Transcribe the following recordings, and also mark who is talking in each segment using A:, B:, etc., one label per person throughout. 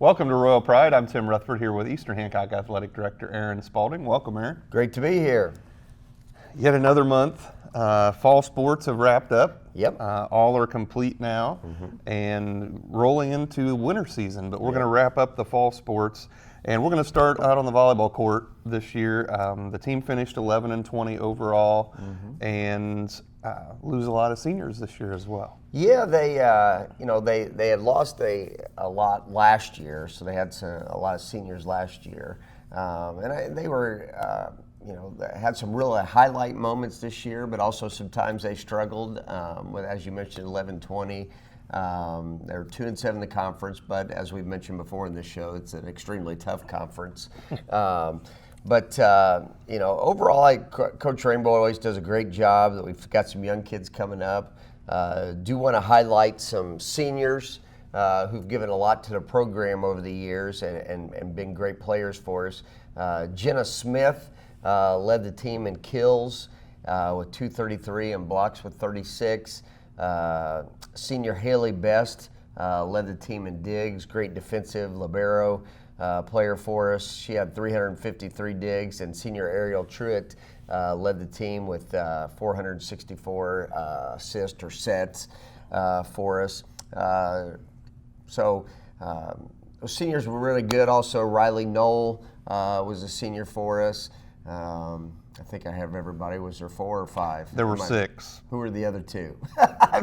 A: Welcome to Royal Pride. I'm Tim Rutherford here with Eastern Hancock Athletic Director Aaron Spalding. Welcome, Aaron.
B: Great to be here.
A: Yet another month. Fall sports have wrapped up.
B: Yep.
A: All are complete now and rolling into winter season. But we're going to wrap up the fall sports, and we're going to start out on the volleyball court this year. The team finished 11-20 overall, and lose a lot of seniors this year as well.
B: Yeah, they had lost a lot last year, so they had a lot of seniors last year, they were. They had some real highlight moments this year, but also sometimes they struggled. With, as you mentioned, 11-20. They're 2-7 in the conference, but as we've mentioned before in this show, it's an extremely tough conference. Overall, Coach Rainbow always does a great job. That we've got some young kids coming up. Do want to highlight some seniors who've given a lot to the program over the years and been great players for us. Jenna Smith led the team in kills with 233 and blocks with 36. Senior Haley Best led the team in digs, great defensive libero player for us. She had 353 digs, and senior Ariel Truitt led the team with 464 assists or sets for us. Those seniors were really good. Also, Riley Knoll was a senior for us. I think I have everybody. Was there 4 or 5?
A: There were 6.
B: Who were the other 2?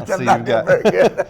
A: So you've got, very good.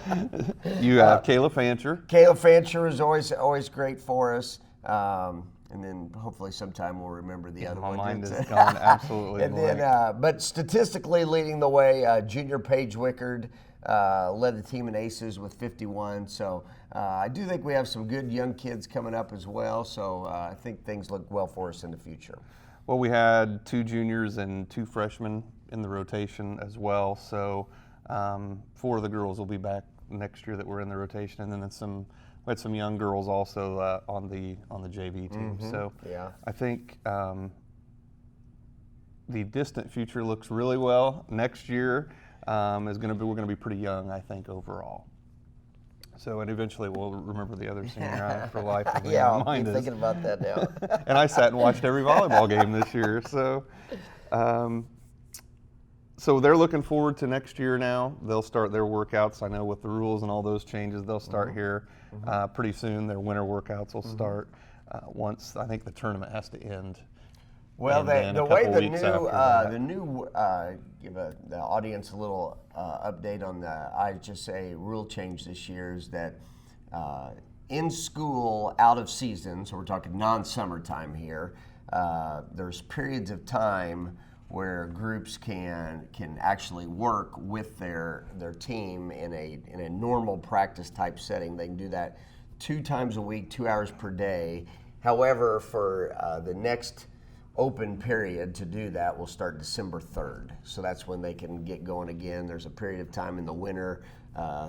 A: You have Kayla Fancher.
B: Kayla Fancher is always great for us. And then hopefully sometime we'll remember the other one.
A: My mind is gone absolutely
B: and
A: blank.
B: Then, but statistically leading the way, Junior Paige Wickard led the team in aces with 51. So I do think we have some good young kids coming up as well. So I think things look well for us in the future.
A: Well, we had 2 juniors and 2 freshmen in the rotation as well. So 4 of the girls will be back next year that were in the rotation, and then we had some young girls also on the JV team. So
B: yeah.
A: I think the distant future looks really well. Next year we're going to be pretty young, I think, overall. So, and eventually we'll remember the other senior for life.
B: Yeah, I'll be thinking about that now.
A: And I sat and watched every volleyball game this year. So, so they're looking forward to next year now. They'll start their workouts. I know with the rules and all those changes, they'll start here pretty soon. Their winter workauts will start once I think the tournament has to end.
B: Well, the way the new give the audience a little update on the IHSA rule change this year is that in school, out of season, so we're talking non-summertime here, there's periods of time where groups can actually work with their team in a normal practice type setting. They can do that 2 times a week, 2 hours per day. However, for the next open period to do that will start December 3rd. So that's when they can get going again. There's a period of time in the winter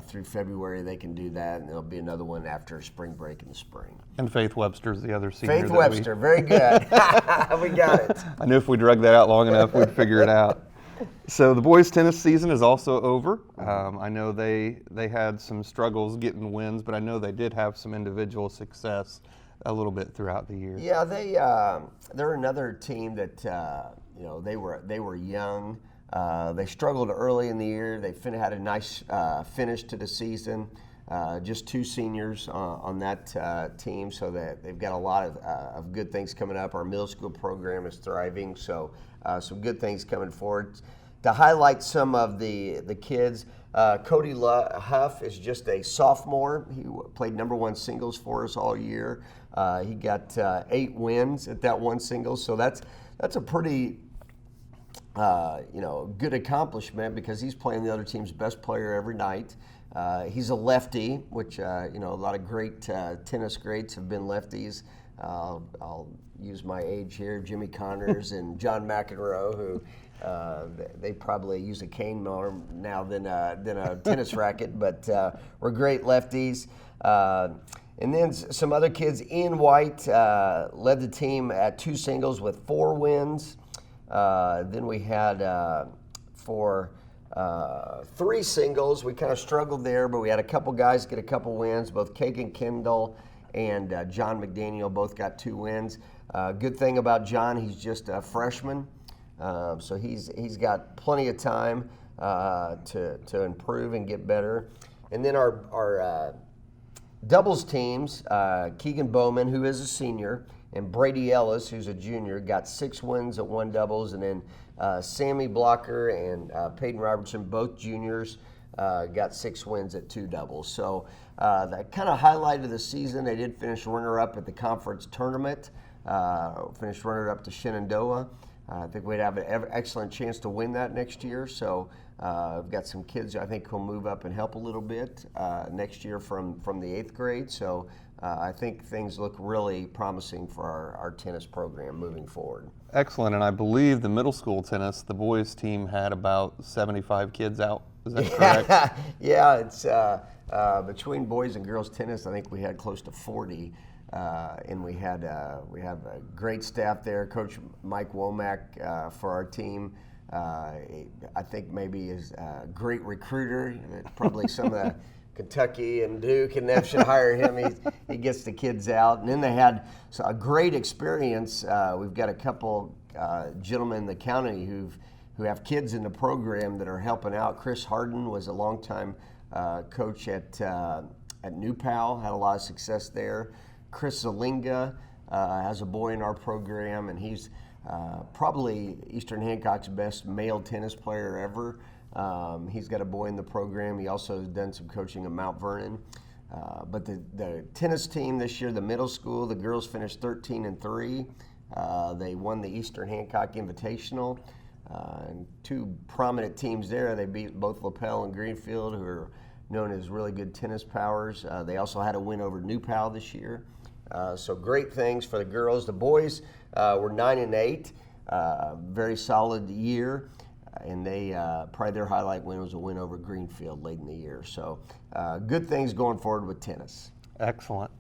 B: through February they can do that, and there'll be another one after spring break in the spring.
A: And Faith Webster's the other senior.
B: Faith Webster, very good. We got it.
A: I knew if we drug that out long enough, we'd figure it out. So the boys' tennis season is also over. I know they had some struggles getting wins, but I know they did have some individual success a little bit throughout the year.
B: Yeah, they're another team that they were young. They struggled early in the year. They had a nice finish to the season. Just 2 seniors on that team, so that they've got a lot of good things coming up. Our middle school program is thriving, so some good things coming forward. To highlight some of the kids, Cody Huff is just a sophomore. He played #1 singles for us all year. He got 8 wins at that one singles, so that's a pretty good accomplishment because he's playing the other team's best player every night. He's a lefty, which a lot of great tennis greats have been lefties. I'll use my age here, Jimmy Connors and John McEnroe, who they probably use a cane more now than a tennis racket, but we're great lefties. And then some other kids. Ian White led the team at 2 singles with 4 wins. Then we had for 3 singles. We kind of struggled there, but we had a couple guys get a couple wins. Both Kagan Kendall and John McDaniel both got 2 wins. Good thing about John, he's just a freshman, so he's got plenty of time to improve and get better. And then our doubles teams, Keegan Bowman, who is a senior, and Brady Ellis, who's a junior, got 6 wins at one doubles, and then Sammy Blocker and Peyton Robertson, both juniors, got 6 wins at 2 doubles. So that kind of highlighted the season. They did finish runner-up at the conference tournament, finished runner-up to Shenandoah. I think we'd have an excellent chance to win that next year. So I've got some kids I think who'll move up and help a little bit next year from the 8th grade. So I think things look really promising for our tennis program moving forward.
A: Excellent, and I believe the middle school tennis, the boys team had about 75 kids out. Is that correct?
B: Yeah, it's between boys and girls tennis, I think we had close to 40. And we have a great staff there. Coach Mike Womack for our team, I think maybe is a great recruiter. Probably some of the Kentucky and Duke and them should hire him. He gets the kids out. And then they had a great experience. We've got a couple gentlemen in the county who have kids in the program that are helping out. Chris Harden was a longtime coach at New Pal, had a lot of success there. Chris Zalinga has a boy in our program, and he's probably Eastern Hancock's best male tennis player ever. He's got a boy in the program. He also has done some coaching at Mount Vernon. But the tennis team this year, the middle school, the girls finished 13-3. They won the Eastern Hancock Invitational. And 2 prominent teams there. They beat both LaPel and Greenfield, who are known as really good tennis powers. They also had a win over New Pal this year. So great things for the girls. The boys were 9-8, very solid year, and they probably their highlight win was a win over Greenfield late in the year. So good things going forward with tennis.
A: Excellent.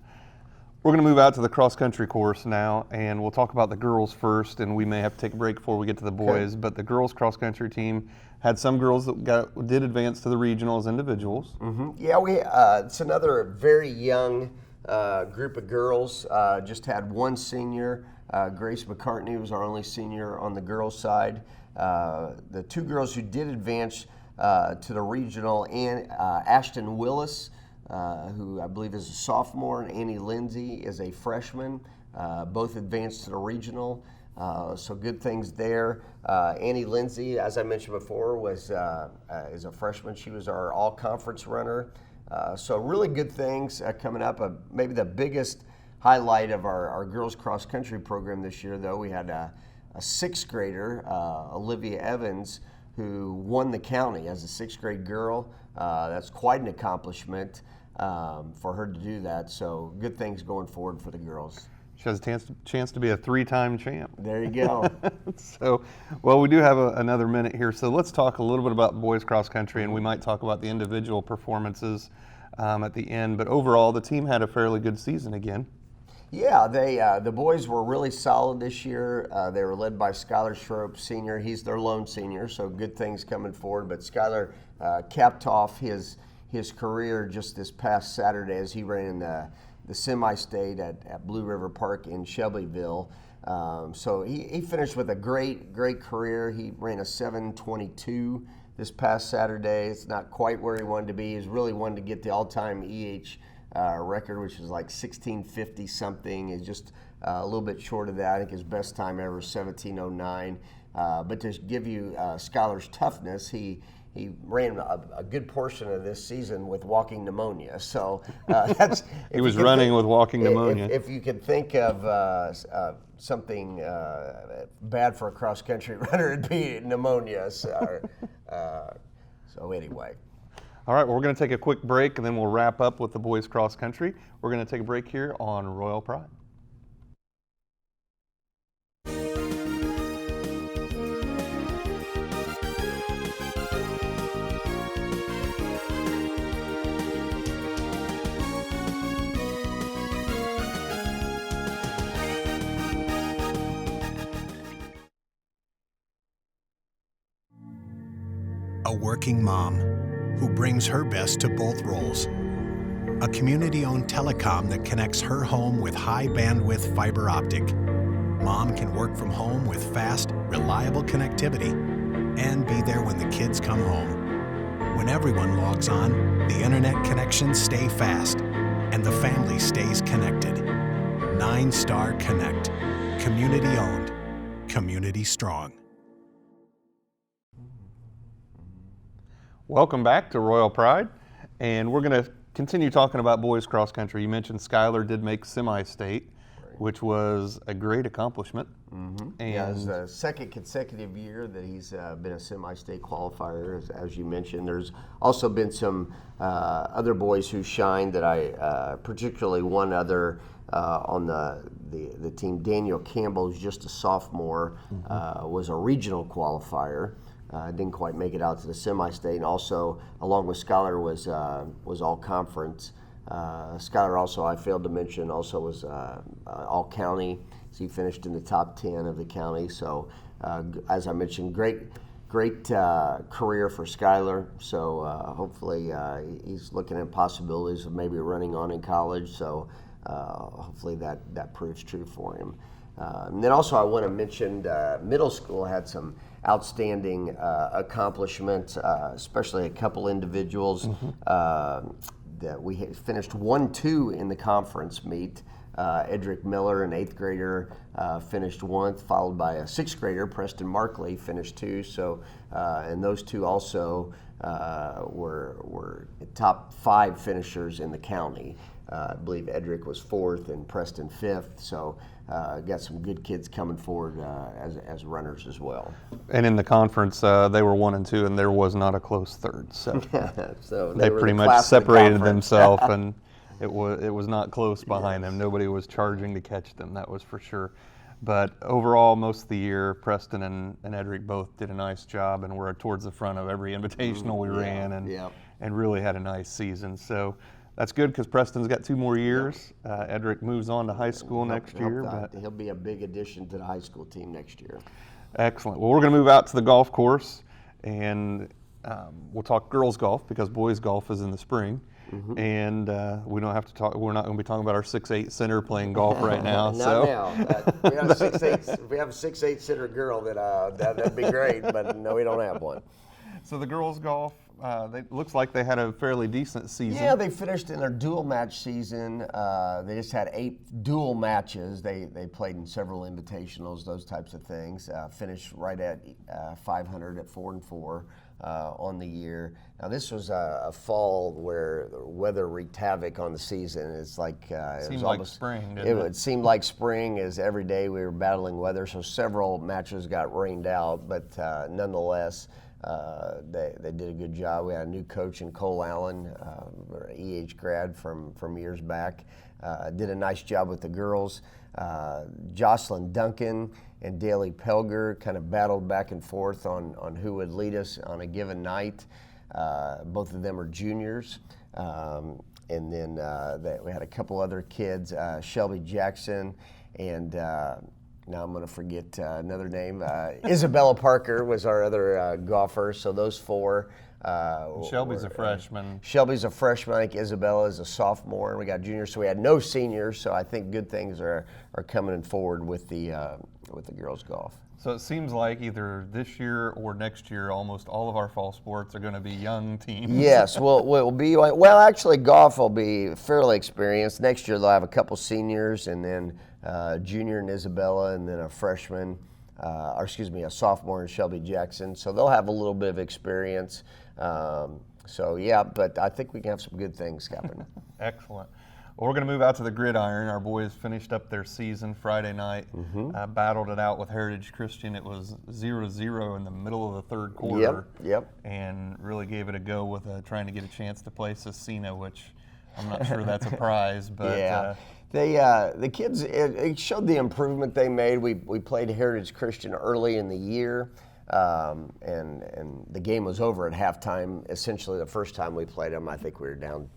A: We're going to move out to the cross-country course now, and we'll talk about the girls first, and we may have to take a break before we get to the boys. Okay. But the girls cross-country team had some girls that did advance to the regional as individuals.
B: Mm-hmm. Yeah, it's another very young group of girls. Just had one senior. Grace McCartney was our only senior on the girls' side. The 2 girls who did advance to the regional, and Ashton Willis, who I believe is a sophomore, and Annie Lindsay is a freshman. Both advanced to the regional, so good things there. Annie Lindsay, as I mentioned before, is a freshman. She was our all-conference runner. So really good things coming up. Maybe the biggest highlight of our girls cross-country program this year, though, we had a 6th grader, Olivia Evans, who won the county as a 6th grade girl. That's quite an accomplishment for her to do that. So good things going forward for the girls.
A: She has a chance to be a 3-time champ.
B: There you go.
A: So, well, we do have another minute here. So let's talk a little bit about boys cross country, and we might talk about the individual performances at the end. But overall, the team had a fairly good season again.
B: Yeah, the boys were really solid this year. They were led by Skylar Schroep, senior. He's their lone senior, so good things coming forward. But Skylar capped off his career just this past Saturday as he ran the semi-state at Blue River Park in Shelbyville. So he finished with a great career. He ran a 7:22 this past Saturday. It's not quite where he wanted to be. He's really wanted to get the all-time EH record, which is like 1650 something. Is just a little bit short of that. I think his best time ever is 1709. But to give you Skylar's toughness, he ran a good portion of this season with walking pneumonia. So that's
A: he was running with walking pneumonia.
B: If you could think of something bad for a cross country runner, it'd be pneumonia. So anyway.
A: All right, well, we're going to take a quick break, and then we'll wrap up with the boys cross country. We're going to take a break here on Royal Pride.
C: A working mom who brings her best to both roles. a community-owned telecom that connects her home with high-bandwidth fiber optic. Mom can work from home with fast, reliable connectivity and be there when the kids come home. When everyone logs on, the internet connections stay fast and the family stays connected. Ninestar Connect. Community-owned. Community strong.
A: Welcome back to Royal Pride, and we're going to continue talking about boys cross country. You mentioned Skylar did make semi-state, which was a great accomplishment.
B: And it's the second consecutive year that he's been a semi-state qualifier, as you mentioned. There's also been some other boys who shined that I, particularly one other on the team, Daniel Campbell, who's just a sophomore, was a regional qualifier. Didn't quite make it out to the semi-state, and also, along with Skylar, was all conference. Skylar also, I failed to mention, also was all county. So he finished in the top 10 of the county. So, as I mentioned, great career for Skylar. So hopefully he's looking at possibilities of maybe running on in college. So hopefully that proves true for him. And then also I want to mention middle school had some outstanding accomplishments, especially a couple individuals. That we finished 1-2 in the conference meet. Edric Miller, an 8th grader, finished 1st, followed by a 6th grader, Preston Markley, finished 2. So, and those two also were top 5 finishers in the county. I believe Edric was 4th and Preston 5th. So, got some good kids coming forward as runners as well.
A: And in the conference, they were 1 and 2, and there was not a close third. So,
B: so
A: they pretty much separated themselves, and it was not close behind them. Nobody was charging to catch them, that was for sure. But overall, most of the year, Preston and Edric both did a nice job, and were towards the front of every invitational we ran, and really had a nice season. So that's good because Preston's got 2 more years. Edric moves on to high school next year. But
B: he'll be a big addition to the high school team next year.
A: Excellent. Well, we're going to move out to the golf course, and we'll talk girls golf because boys golf is in the spring. And we don't have to talk. We're not going to be talking about our 6'8" center playing golf right now.
B: Now. We have a 6'8". If we have a 6'8" center girl, that'd be great. But no, we don't have one.
A: So the girls golf, looks like they had a fairly decent season.
B: Yeah, they finished in their dual match season. They just had 8 dual matches. They played in several invitationals, those types of things. Finished right at 500 at 4-4 on the year. Now this was a fall where the weather wreaked havoc on the season. It's like it was almost
A: spring. Didn't
B: it seemed like spring, as every day we were battling weather. So several matches got rained out, but nonetheless. They did a good job. We had a new coach in Cole Allen, an EH grad from years back. Did a nice job with the girls. Jocelyn Duncan and Daly Pelger kind of battled back and forth on who would lead us on a given night. Both of them are juniors. And then we had a couple other kids, Shelby Jackson and now I'm going to forget another name. Isabella Parker was our other golfer. So those 4.
A: Shelby's a freshman.
B: Shelby's a freshman. I think Isabella is a sophomore. And we got juniors. So we had no seniors. So I think good things are coming forward with the girls golf.
A: So it seems like either this year or next year, almost all of our fall sports are going to be young teams.
B: Yes, we'll be. Well, actually, golf will be fairly experienced. Next year they'll have a couple seniors, and then junior and Isabella, and then a freshman, a sophomore and Shelby Jackson. So they'll have a little bit of experience. So yeah, but I think we can have some good things happening.
A: Excellent. Well, we're going to move out to the gridiron. Our boys finished up their season Friday night, battled it out with Heritage Christian. It was 0-0 in the middle of the 3rd quarter.
B: Yep.
A: And really gave it a go with trying to get a chance to play Cecina, which I'm not sure that's a prize. But
B: yeah. The kids, it showed the improvement they made. We played Heritage Christian early in the year, and the game was over at halftime. Essentially, the first time we played them, I think we were down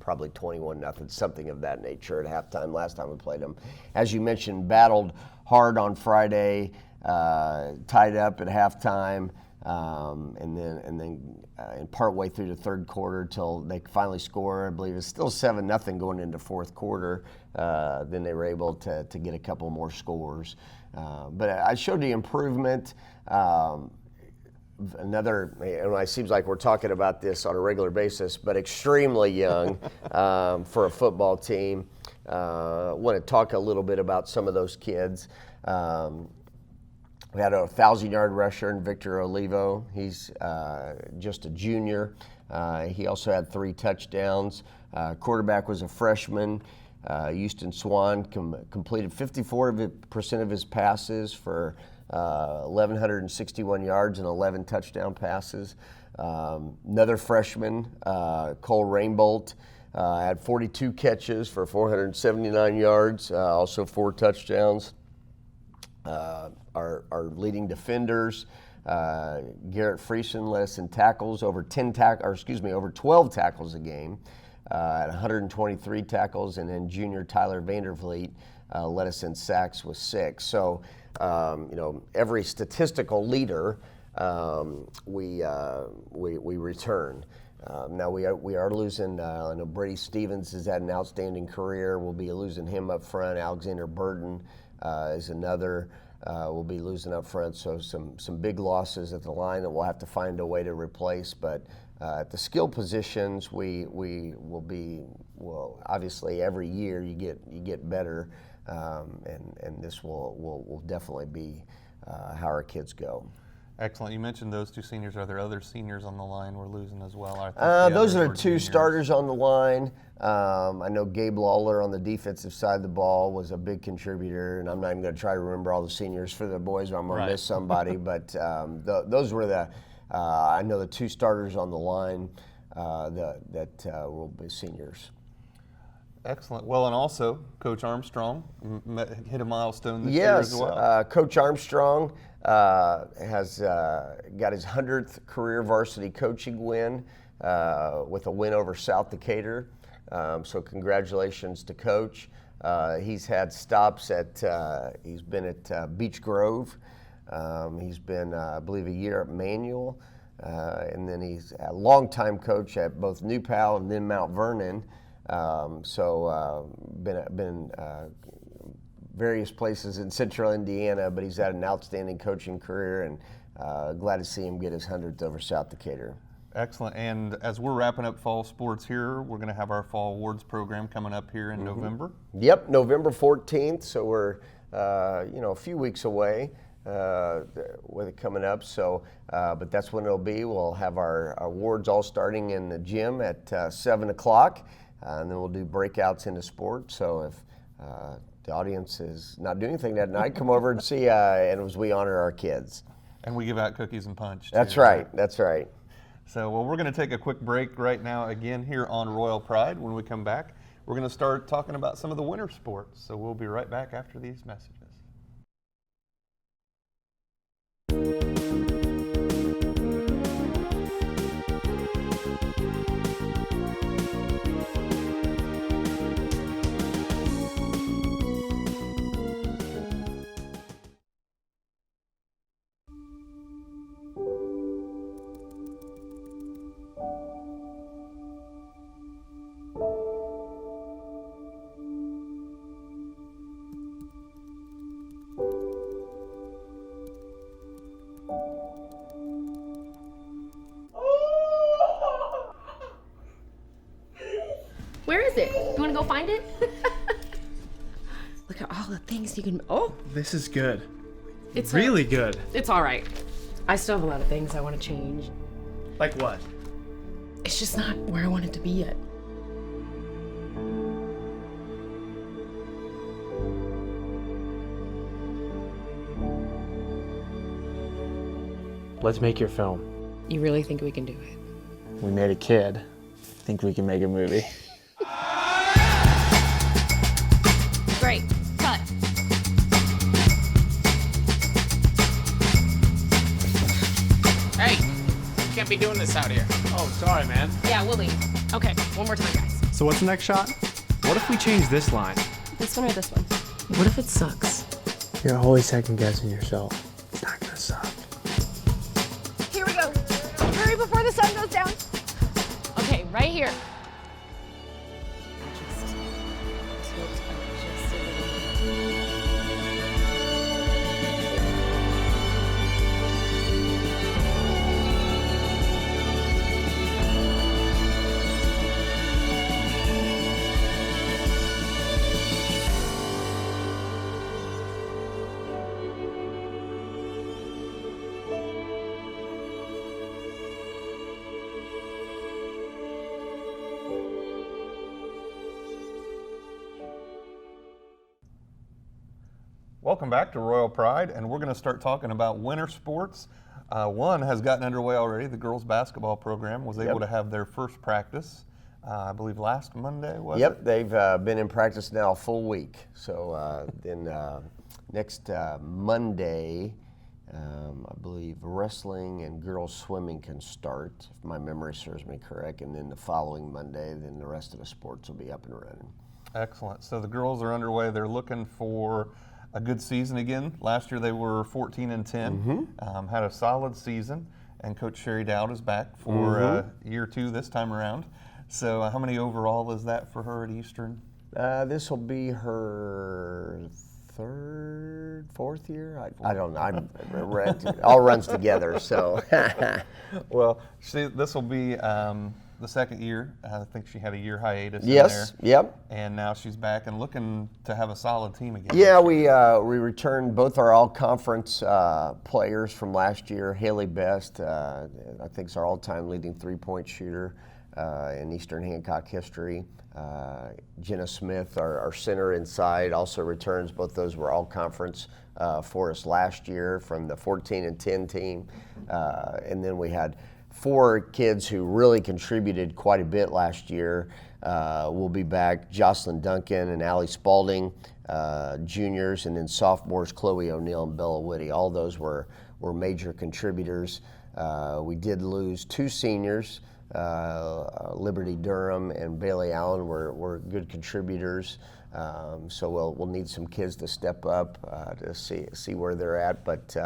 B: probably 21-0, something of that nature at halftime last time we played them. As you mentioned, battled hard on Friday, tied up at halftime. and then partway through the third quarter till they finally score. I believe it's still 7-0 going into fourth quarter. Then they were able to get a couple more scores. But I showed the improvement. It seems like we're talking about this on a regular basis, but extremely young for a football team. I want to talk a little bit about some of those kids. We had a 1,000-yard rusher in Victor Olivo. He's just a junior. He also had 3 touchdowns. Quarterback was a freshman. Houston Swan completed 54% of his passes for 1,161 yards and 11 touchdown passes. Another freshman, Cole Rainbolt, had 42 catches for 479 yards, also 4 touchdowns. Our leading defenders, Garrett Friesen led us in tackles, over 12 tackles a game, at 123 tackles, and then junior Tyler Vandervliet led us in sacks with 6. So, every statistical leader we return. Now we are losing. I know Brady Stevens has had an outstanding career. We'll be losing him up front. Alexander Burton is another. We'll be losing up front. So some big losses at the line that we'll have to find a way to replace. But at the skill positions, we will be, obviously every year you get better, and this will definitely be how our kids go.
A: Excellent. You mentioned those 2 seniors. Are there other seniors on the line we're losing as well? I think
B: those are 2 starters on the line. I know Gabe Lawler on the defensive side of the ball was a big contributor, and I'm not even going to try to remember all the seniors for the boys, or I'm going to miss somebody. But those were I know the 2 starters on the line that will be seniors.
A: Excellent. Well, and also Coach Armstrong hit a milestone this year as well.
B: Yes, Coach Armstrong has got his 100th career varsity coaching win with a win over South Decatur. So congratulations to Coach. He's had stops he's been at Beech Grove. He's been, I believe, a year at Manual. And then he's a longtime coach at both New Pal and then Mount Vernon. Been various places in central Indiana, but he's had an outstanding coaching career, and glad to see him get his 100th over South Decatur.
A: Excellent. And as we're wrapping up fall sports here, we're going to have our fall awards program coming up here in November.
B: Yep, November 14th. So we're a few weeks away with it coming up. So, but that's when it'll be. We'll have our awards all starting in the gym at 7 o'clock, and then we'll do breakouts into sports. So if the audience is not doing anything that night, come over and see, and as we honor our kids.
A: And we give out cookies and punch, too.
B: That's right. That's right.
A: So, well, we're going to take a quick break right now again here on Royal Pride. When we come back, we're going to start talking about some of the winter sports. So we'll be right back after these messages.
D: Where is it? You want to go find it? Look at all the things you can. Oh,
E: this is good.
D: It's
E: really good.
D: It's all right. I still have a lot of things I want to change.
E: Like what?
D: It's just not where I want it to be yet.
F: Let's make your film.
D: You really think we can do it?
F: We made a kid. Think we can make a movie.
G: Great. Cut.
H: Hey, you can't be doing this out here.
E: Oh, sorry, man.
D: Yeah, we'll leave. Okay, one more time, guys.
E: So what's the next shot? What if we change this line?
D: This one or this one? What if it sucks?
F: You're always second guessing yourself. It's not gonna suck.
G: Hurry before the sun goes down.
D: Okay, right here.
A: Welcome back to Royal Pride, and we're going to start talking about winter sports. One has gotten underway already. The girls' basketball program was able to have their first practice, I believe last Monday, was it?
B: Yep, they've been in practice now a full week. So then next Monday, I believe wrestling and girls swimming can start, if my memory serves me correct. And then the following Monday, then the rest of the sports will be up and running. Excellent.
A: So the girls are underway. They're looking for a good season again. Last year they were 14-10, had a solid season, and Coach Sherry Dowd is back for year 2 this time around. So how many overall is that for her at Eastern?
B: This will be her third, fourth year? I don't know. It all runs together, so.
A: Well, this will be the second year. I think she had a year hiatus in
B: Yes,
A: there.
B: yep.
A: And now she's back and looking to have a solid team again.
B: Yeah, we returned both our all-conference players from last year. Haley Best, I think, is our all-time leading three-point shooter in Eastern Hancock history. Jenna Smith, our center inside, also returns. Both those were all-conference for us last year from the 14-10 team. And then we had 4 kids who really contributed quite a bit last year. Will be back: Jocelyn Duncan and Allie Spalding, juniors, and then sophomores Chloe O'Neill and Bella Whitty. All those were major contributors. We did lose 2 seniors. Liberty Durham and Bailey Allen were good contributors. So we'll need some kids to step up to see where they're at. But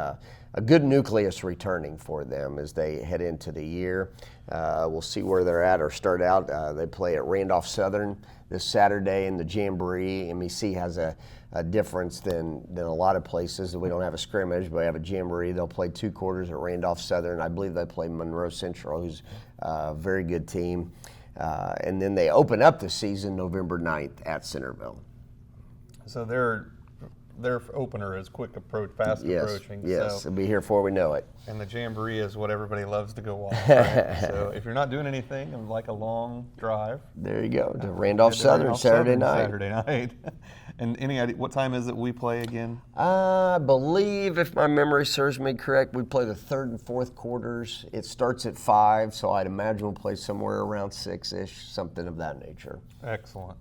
B: a good nucleus returning for them as they head into the year. We'll see where they're at or start out. They play at Randolph Southern this Saturday in the Jamboree. MEC has a difference than a lot of places. We don't have a scrimmage, but we have a Jamboree. They'll play 2 quarters at Randolph Southern. I believe they play Monroe Central, who's a very good team. And then they open up the season November 9th at Centerville.
A: So their opener is fast approaching.
B: Yes,
A: so.
B: It'll be here before we know it.
A: And the Jamboree is what everybody loves to go watch. Right? So if you're not doing anything and like a long drive,
B: there you go, to Randolph Southern Saturday night. And any idea what time is it we play again? I believe, if my memory serves me correct, we play the 3rd and 4th quarters. It starts at 5, so I'd imagine we'll play somewhere around 6-ish, something of that nature.
A: Excellent.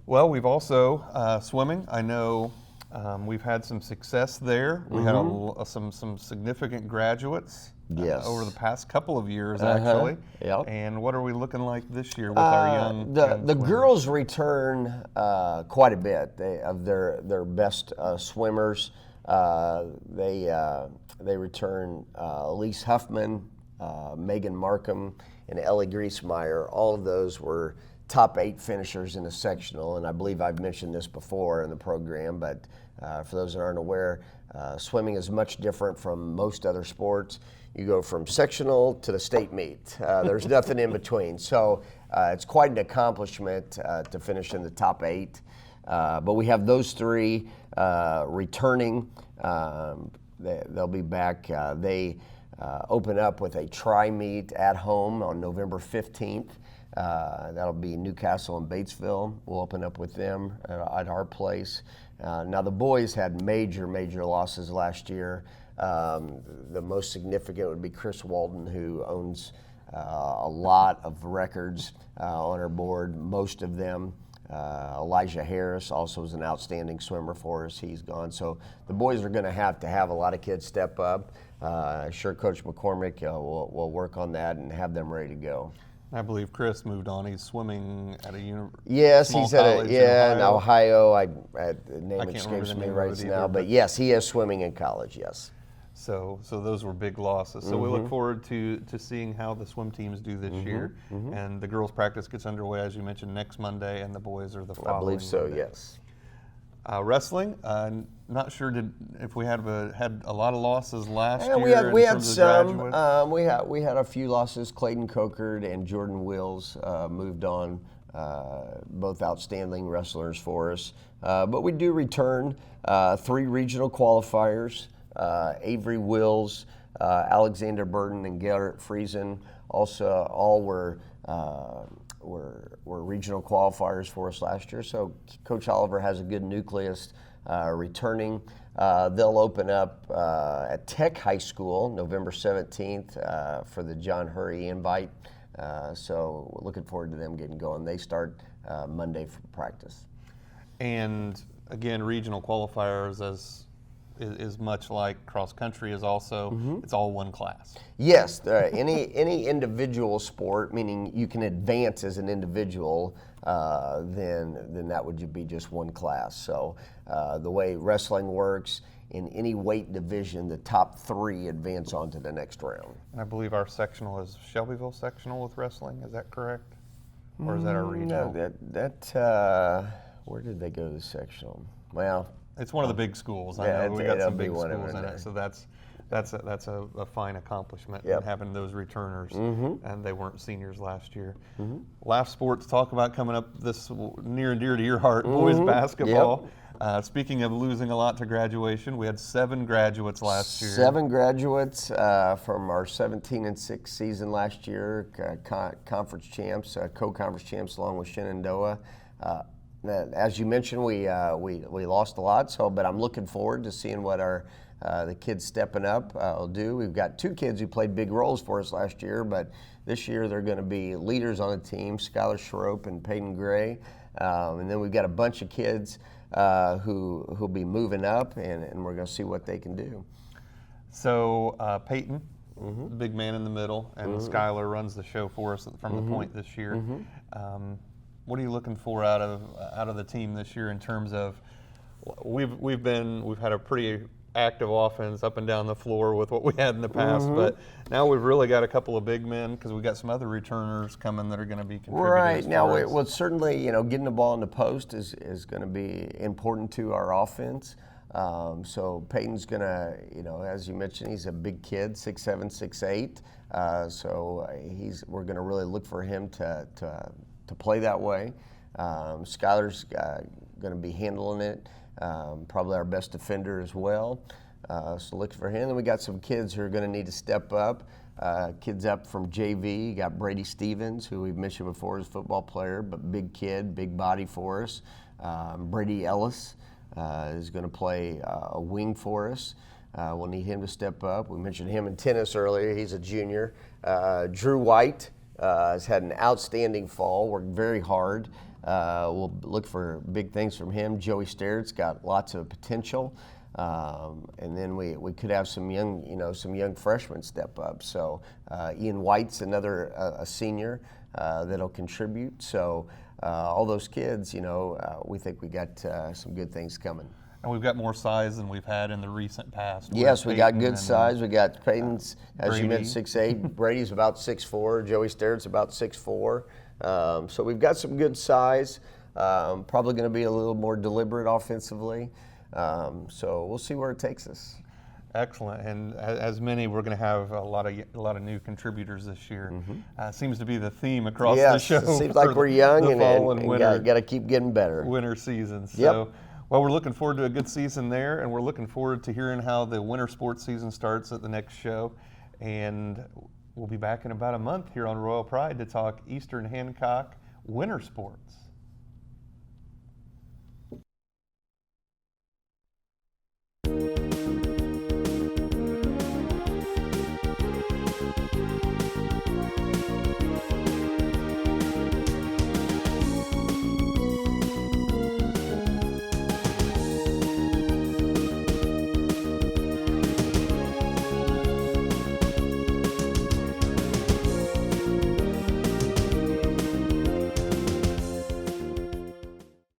A: Well, we've also swimming. I know we've had some success there. We had some significant graduates over the past couple of years, actually.
B: Yep.
A: And what are we looking like this year with our young
B: The
A: swimmers?
B: girls return quite a bit of their best swimmers. They return Elise Huffman, Megan Markham, and Ellie Griesmeyer. All of those were top 8 finishers in the sectional, and I believe I've mentioned this before in the program, but for those that aren't aware, swimming is much different from most other sports. You go from sectional to the state meet. There's nothing in between. So it's quite an accomplishment to finish in the top 8. But we have those 3 returning. They'll be back. They open up with a tri-meet at home on November 15th. That'll be Newcastle and Batesville. We'll open up with them at our place. Now the boys had major losses last year. The most significant would be Chris Walden, who owns a lot of records on our board, most of them. Elijah Harris also is an outstanding swimmer for us. He's gone. So the boys are going to have a lot of kids step up. Sure, Coach McCormick will work on that and have them ready to go.
A: I believe Chris moved on. He's swimming at a
B: Yes,
A: small
B: he's at
A: college
B: in Ohio. The name
A: can't remember
B: escapes
A: the
B: me
A: name
B: right
A: of it
B: now,
A: either,
B: but yes, he is swimming in college. Yes.
A: So those were big losses. So we look forward to seeing how the swim teams do this year. And the girls' practice gets underway, as you mentioned, next Monday, and the boys are the following
B: I believe so,
A: Monday.
B: yes.
A: Wrestling, not sure if we had a lot of losses last
B: Yeah,
A: year.
B: we had
A: in terms of
B: some.
A: graduates.
B: We had a few losses. Clayton Cochard and Jordan Wills moved on, both outstanding wrestlers for us. But we do return 3 regional qualifiers. Avery Wills, Alexander Burden, and Garrett Friesen also all were regional qualifiers for us last year. So Coach Oliver has a good nucleus returning. They'll open up at Tech High School November 17th for the John Hurry invite. So we're looking forward to them getting going. They start Monday for practice.
A: And again, regional qualifiers is much like cross country is also, it's all one class.
B: Yes, any individual sport, meaning you can advance as an individual, then that would be just one class. So the way wrestling works, in any weight division, the top 3 advance on to the next round.
A: And I believe our sectional is Shelbyville sectional with wrestling, is that correct? Or is that our regional?
B: No, where did they go to the sectional? Well,
A: it's one of the big schools. I know we got some big schools in it, so that's a fine accomplishment.
B: Yep.
A: Having those returners, and they weren't seniors last year. Last sport to talk about coming up this near and dear to your heart, boys basketball. Speaking of losing a lot to graduation, we had 7 graduates last year.
B: 7 graduates from our 17-6 season last year, conference champs, co-conference champs, along with Shenandoah. As you mentioned, we lost a lot, but I'm looking forward to seeing what the kids stepping up will do. We've got 2 kids who played big roles for us last year, but this year they're going to be leaders on the team, Skylar Schroep and Peyton Gray. And then we've got a bunch of kids who'll be moving up, and we're going to see what they can do.
A: So Peyton, big man in the middle, and Skylar runs the show for us from the point this year. What are you looking for out of the team this year in terms of we've had a pretty active offense up and down the floor with what we had in the past, but now we've really got a couple of big men because we've got some other returners coming that are going to be contributors.
B: Right now, well, certainly getting the ball in the post is going to be important to our offense. So Peyton's going to, as you mentioned, he's a big kid, 6'7", 6'8". So we're going to really look for him to play that way. Skylar's going to be handling it, probably our best defender as well. So look for him. And we got some kids who are going to need to step up. Kids up from JV. You got Brady Stevens, who we've mentioned before as a football player, but big kid, big body for us. Brady Ellis is going to play a wing for us. We'll need him to step up. We mentioned him in tennis earlier. He's a junior. Drew White has had an outstanding fall, worked very hard. We'll look for big things from him. Joey Sterrett's got lots of potential. And then we could have some young freshmen step up. So Ian White's another a senior that'll contribute. So all those kids, we think we got some good things coming.
A: And we've got more size than we've had in the recent past.
B: Yes, we got good size. We got Peyton's, as you mentioned, 6'8". Brady's about 6'4". Joey Sterrett's about 6'4". So we've got some good size. Probably going to be a little more deliberate offensively. So we'll see where it takes us.
A: Excellent, and as many, we're going to have a lot of new contributors this year. Seems to be the theme across the show.
B: It seems like we're young and
A: winter,
B: got to keep getting better.
A: Winter season. So, well, we're looking forward to a good season there, and we're looking forward to hearing how the winter sports season starts at the next show. And we'll be back in about a month here on Royal Pride to talk Eastern Hancock winter sports.